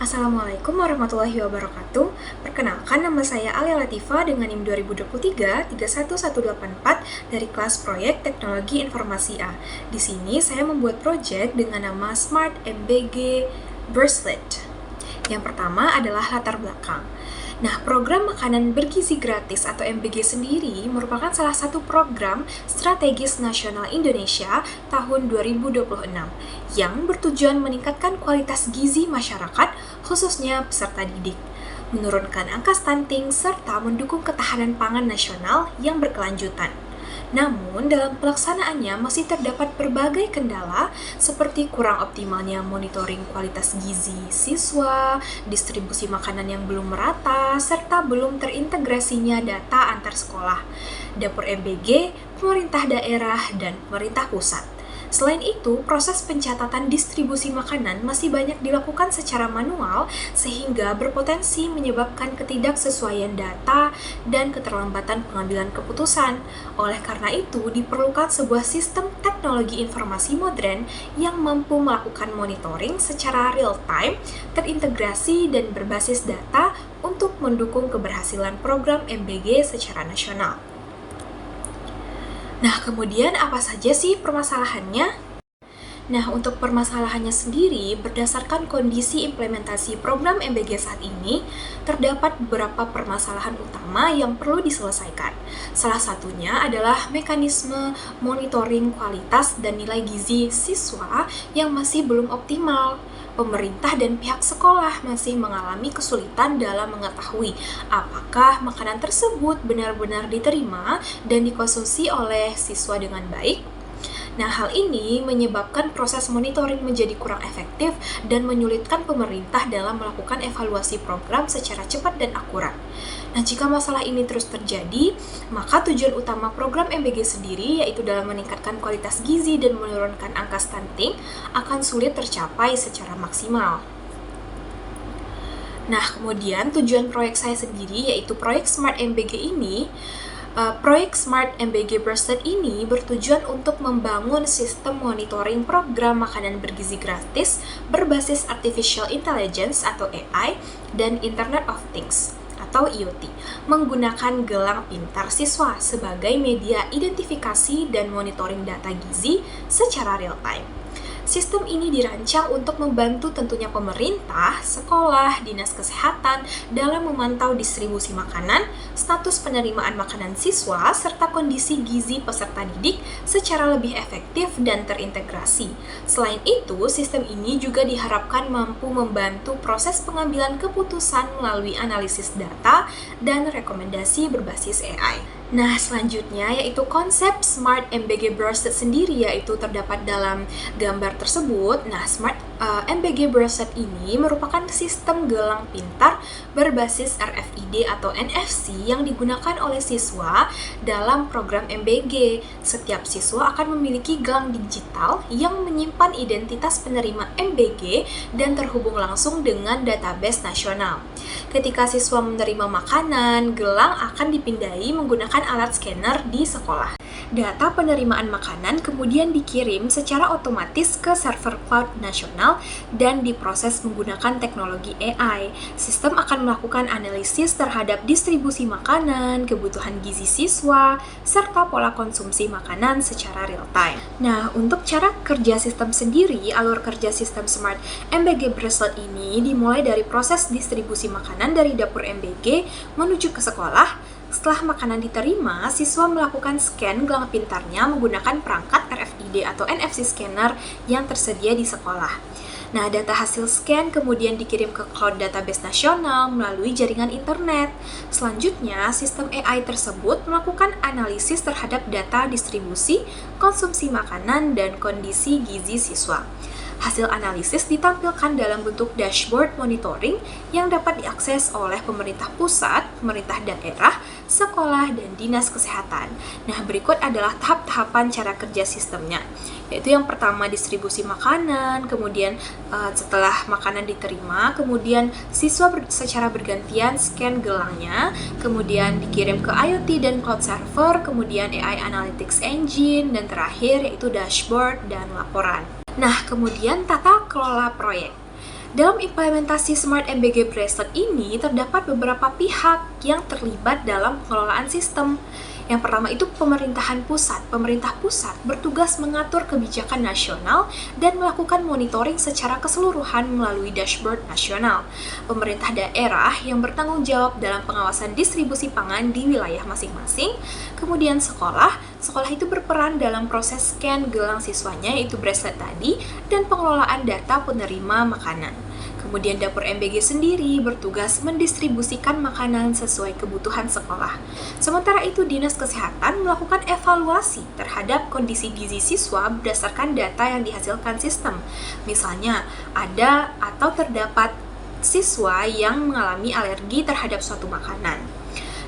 Assalamualaikum warahmatullahi wabarakatuh. Perkenalkan, nama saya Alia Latifa dengan NIM 2023 31184 dari kelas Proyek Teknologi Informasi A. Di sini saya membuat proyek dengan nama Smart MBG Bracelet. Yang pertama adalah latar belakang. Nah, program makanan bergizi gratis atau MBG sendiri merupakan salah satu program strategis nasional Indonesia tahun 2026 yang bertujuan meningkatkan kualitas gizi masyarakat, khususnya peserta didik, menurunkan angka stunting, serta mendukung ketahanan pangan nasional yang berkelanjutan. Namun, dalam pelaksanaannya masih terdapat berbagai kendala seperti kurang optimalnya monitoring kualitas gizi siswa, distribusi makanan yang belum merata, serta belum terintegrasinya data antar sekolah, dapur MBG, pemerintah daerah, dan pemerintah pusat. Selain itu, proses pencatatan distribusi makanan masih banyak dilakukan secara manual sehingga berpotensi menyebabkan ketidaksesuaian data dan keterlambatan pengambilan keputusan. Oleh karena itu, diperlukan sebuah sistem teknologi informasi modern yang mampu melakukan monitoring secara real-time, terintegrasi, dan berbasis data untuk mendukung keberhasilan program MBG secara nasional. Nah, kemudian apa saja sih permasalahannya? Nah, untuk permasalahannya sendiri, berdasarkan kondisi implementasi program MBG saat ini, terdapat beberapa permasalahan utama yang perlu diselesaikan. Salah satunya adalah mekanisme monitoring kualitas dan nilai gizi siswa yang masih belum optimal. Pemerintah dan pihak sekolah masih mengalami kesulitan dalam mengetahui apakah makanan tersebut benar-benar diterima dan dikonsumsi oleh siswa dengan baik. Nah, hal ini menyebabkan proses monitoring menjadi kurang efektif dan menyulitkan pemerintah dalam melakukan evaluasi program secara cepat dan akurat. Nah, jika masalah ini terus terjadi, maka tujuan utama program MBG sendiri, yaitu dalam meningkatkan kualitas gizi dan menurunkan angka stunting, akan sulit tercapai secara maksimal. Nah, kemudian tujuan proyek saya sendiri, yaitu proyek Smart MBG ini, proyek Smart MBG Bracelet ini bertujuan untuk membangun sistem monitoring program makanan bergizi gratis berbasis Artificial Intelligence atau AI dan Internet of Things atau IoT, menggunakan gelang pintar siswa sebagai media identifikasi dan monitoring data gizi secara real-time. Sistem ini dirancang untuk membantu tentunya pemerintah, sekolah, dinas kesehatan dalam memantau distribusi makanan, status penerimaan makanan siswa, serta kondisi gizi peserta didik secara lebih efektif dan terintegrasi. Selain itu, sistem ini juga diharapkan mampu membantu proses pengambilan keputusan melalui analisis data dan rekomendasi berbasis AI. Nah, selanjutnya yaitu konsep Smart MBG Bracelet sendiri, yaitu terdapat dalam gambar tersebut. Nah, Smart MBG Bracelet ini merupakan sistem gelang pintar berbasis RFID atau NFC yang digunakan oleh siswa dalam program MBG. Setiap siswa akan memiliki gelang digital yang menyimpan identitas penerima MBG dan terhubung langsung dengan database nasional. Ketika siswa menerima makanan, gelang akan dipindai menggunakan alat scanner di sekolah. Data penerimaan makanan kemudian dikirim secara otomatis ke server cloud nasional dan diproses menggunakan teknologi AI. Sistem akan melakukan analisis terhadap distribusi makanan, kebutuhan gizi siswa, serta pola konsumsi makanan secara real-time. Nah, untuk cara kerja sistem sendiri, alur kerja sistem Smart MBG Bracelet ini dimulai dari proses distribusi makanan dari dapur MBG menuju ke sekolah. Setelah makanan diterima, siswa melakukan scan gelang pintarnya menggunakan perangkat RFID atau NFC scanner yang tersedia di sekolah. Nah, data hasil scan kemudian dikirim ke cloud database nasional melalui jaringan internet. Selanjutnya, sistem AI tersebut melakukan analisis terhadap data distribusi, konsumsi makanan, dan kondisi gizi siswa. Hasil analisis ditampilkan dalam bentuk dashboard monitoring yang dapat diakses oleh pemerintah pusat, pemerintah daerah, sekolah, dan dinas kesehatan. Nah, berikut adalah tahap-tahapan cara kerja sistemnya, yaitu yang pertama distribusi makanan, kemudian setelah makanan diterima, kemudian siswa secara bergantian scan gelangnya, kemudian dikirim ke IoT dan cloud server, kemudian AI Analytics Engine, dan terakhir yaitu dashboard dan laporan. Nah, kemudian tata kelola proyek. Dalam implementasi Smart MBG Bracelet ini, terdapat beberapa pihak yang terlibat dalam pengelolaan sistem. Yang pertama itu pemerintahan pusat. Pemerintah pusat bertugas mengatur kebijakan nasional dan melakukan monitoring secara keseluruhan melalui dashboard nasional. Pemerintah daerah yang bertanggung jawab dalam pengawasan distribusi pangan di wilayah masing-masing. Kemudian sekolah itu berperan dalam proses scan gelang siswanya, yaitu bracelet tadi, dan pengelolaan data penerima makanan. Kemudian dapur MBG sendiri bertugas mendistribusikan makanan sesuai kebutuhan sekolah. Sementara itu, Dinas Kesehatan melakukan evaluasi terhadap kondisi gizi siswa berdasarkan data yang dihasilkan sistem. Misalnya, ada atau terdapat siswa yang mengalami alergi terhadap suatu makanan.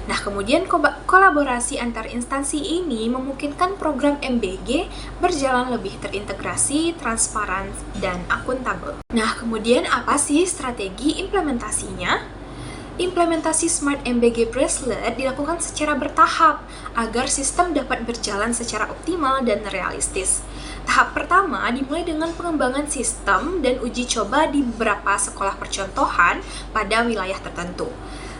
Nah, kemudian kolaborasi antar instansi ini memungkinkan program MBG berjalan lebih terintegrasi, transparan, dan akuntabel. Nah, kemudian apa sih strategi implementasinya? Implementasi Smart MBG Bracelet dilakukan secara bertahap agar sistem dapat berjalan secara optimal dan realistis. Tahap pertama dimulai dengan pengembangan sistem dan uji coba di beberapa sekolah percontohan pada wilayah tertentu.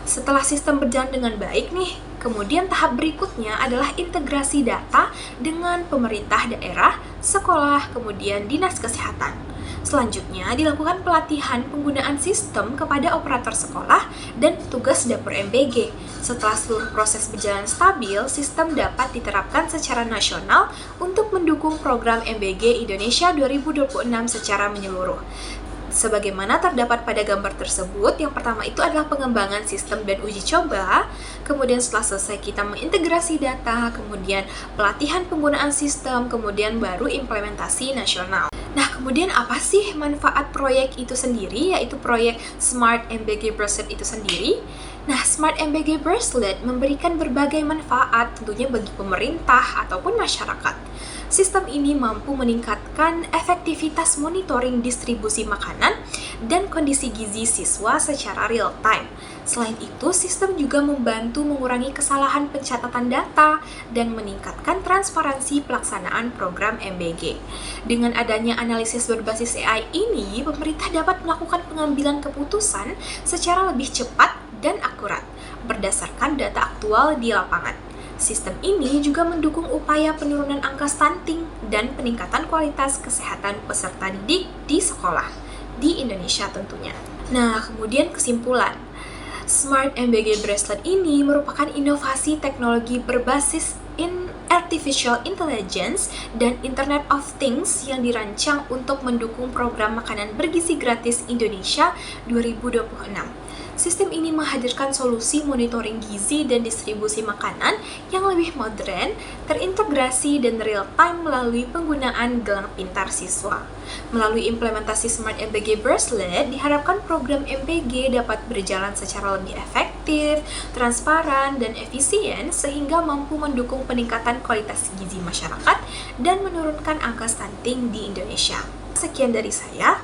Setelah sistem berjalan dengan baik nih, kemudian tahap berikutnya adalah integrasi data dengan pemerintah daerah, sekolah, kemudian dinas kesehatan. Selanjutnya dilakukan pelatihan penggunaan sistem kepada operator sekolah dan petugas dapur MBG. Setelah seluruh proses berjalan stabil, sistem dapat diterapkan secara nasional untuk mendukung program MBG Indonesia 2026 secara menyeluruh. Sebagaimana terdapat pada gambar tersebut, yang pertama itu adalah pengembangan sistem dan uji coba, kemudian setelah selesai kita mengintegrasi data, kemudian pelatihan penggunaan sistem, kemudian baru implementasi nasional. Nah, kemudian apa sih manfaat proyek itu sendiri, yaitu proyek Smart MBG Bracelet itu sendiri? Nah, Smart MBG Bracelet memberikan berbagai manfaat tentunya bagi pemerintah ataupun masyarakat. Sistem ini mampu meningkatkan efektivitas monitoring distribusi makanan dan kondisi gizi siswa secara real time. Selain itu, sistem juga membantu mengurangi kesalahan pencatatan data dan meningkatkan transparansi pelaksanaan program MBG. Dengan adanya analisis berbasis AI ini, pemerintah dapat melakukan pengambilan keputusan secara lebih cepat dan akurat berdasarkan data aktual di lapangan. Sistem ini juga mendukung upaya penurunan angka stunting dan peningkatan kualitas kesehatan peserta didik di sekolah di Indonesia tentunya. Nah, kemudian kesimpulan. Smart MBG Bracelet ini merupakan inovasi teknologi berbasis Artificial Intelligence dan Internet of Things yang dirancang untuk mendukung program makanan bergizi gratis Indonesia 2026. Sistem ini menghadirkan solusi monitoring gizi dan distribusi makanan yang lebih modern, terintegrasi, dan real-time melalui penggunaan gelang pintar siswa. Melalui implementasi Smart MBG Bracelet, diharapkan program MBG dapat berjalan secara lebih efektif, transparan, dan efisien sehingga mampu mendukung peningkatan kualitas gizi masyarakat dan menurunkan angka stunting di Indonesia. Sekian dari saya.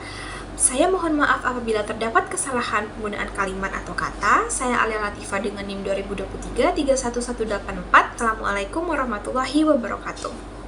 Saya mohon maaf apabila terdapat kesalahan penggunaan kalimat atau kata. Saya Alia Latifah dengan NIM 2023 31184. Assalamualaikum warahmatullahi wabarakatuh.